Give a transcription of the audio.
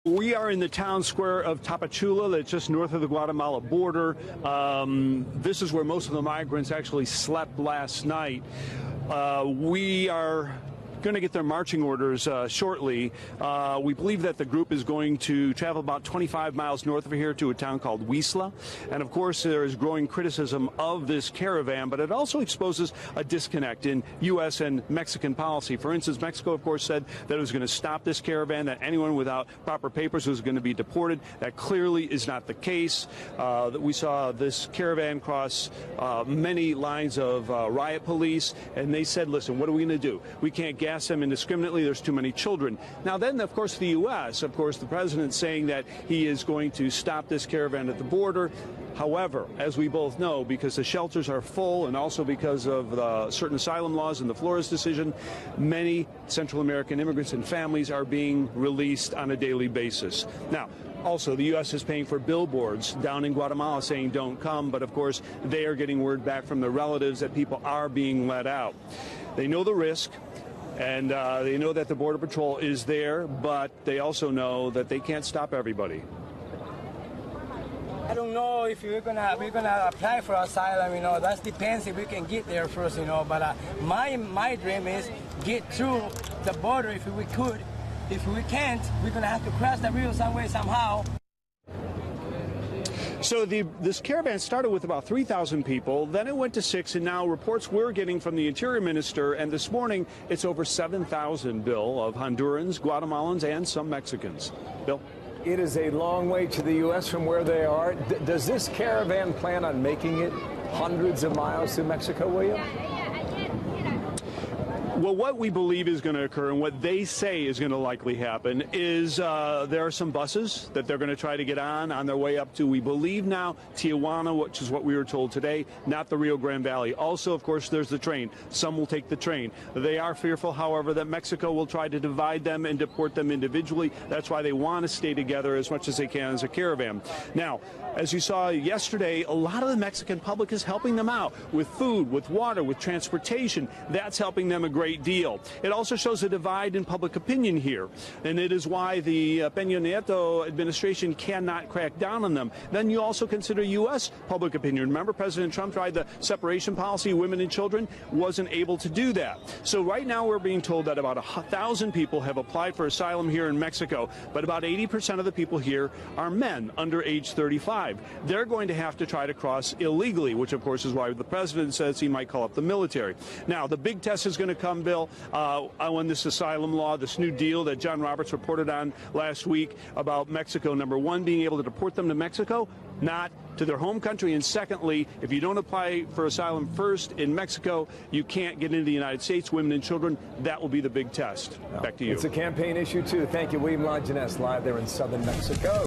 We are in the town square of Tapachula, that's just north of the Guatemala border. This is where most of the migrants actually slept last night. We are going to get their marching orders shortly. We believe that the group is going to travel about 25 miles north of here to a town called Huizla. And of course, there is growing criticism of this caravan, but it also exposes a disconnect in U.S. and Mexican policy. For instance, Mexico, of course, said that it was going to stop this caravan, that anyone without proper papers was going to be deported. That clearly is not the case. We saw this caravan cross many lines of riot police, and they said, listen, what are we going to do? We can't gas them indiscriminately. There's too many children. Now then, of course, the U.S., of course, the president saying that he is going to stop this caravan at the border. However, as we both know, because the shelters are full and also because of certain asylum laws and the Flores decision, many Central American immigrants and families are being released on a daily basis. Now, also, the U.S. is paying for billboards down in Guatemala saying don't come, but of course, they are getting word back from their relatives that people are being let out. They know the risk. And they know that the Border Patrol is there, but they also know that they can't stop everybody. I don't know if we're gonna apply for asylum. That depends if we can get there first. But my dream is get through the border if we could. If we can't, we're gonna have to cross the river some way somehow. So this caravan started with about 3,000 people, then it went to 6, and now reports we're getting from the Interior Minister, and this morning it's over 7,000, Bill, of Hondurans, Guatemalans, and some Mexicans. Bill? It is a long way to the U.S. from where they are. Does this caravan plan on making it hundreds of miles to Mexico, William? Well, what we believe is going to occur and what they say is going to likely happen is there are some buses that they're going to try to get on their way up to, we believe now, Tijuana, which is what we were told today, not the Rio Grande Valley. Also, of course, there's the train. Some will take the train. They are fearful, however, that Mexico will try to divide them and deport them individually. That's why they want to stay together as much as they can as a caravan. Now, as you saw yesterday, a lot of the Mexican public is helping them out with food, with water, with transportation. That's helping them a great deal. It also shows a divide in public opinion here, and it is why the Peña Nieto administration cannot crack down on them. Then you also consider U.S. public opinion. Remember, President Trump tried the separation policy, women and children, wasn't able to do that. So right now we're being told that about 1,000 people have applied for asylum here in Mexico, but about 80% of the people here are men under age 35. They're going to have to try to cross illegally, which of course is why the president says he might call up the military. Now, the big test is going to come, Bill, on this asylum law, this new deal that John Roberts reported on last week about Mexico. Number one, being able to deport them to Mexico, not to their home country. And secondly, if you don't apply for asylum first in Mexico, you can't get into the United States, women and children. That will be the big test. Back to you. It's a campaign issue, too. Thank you, William Lajeunesse, live there in southern Mexico.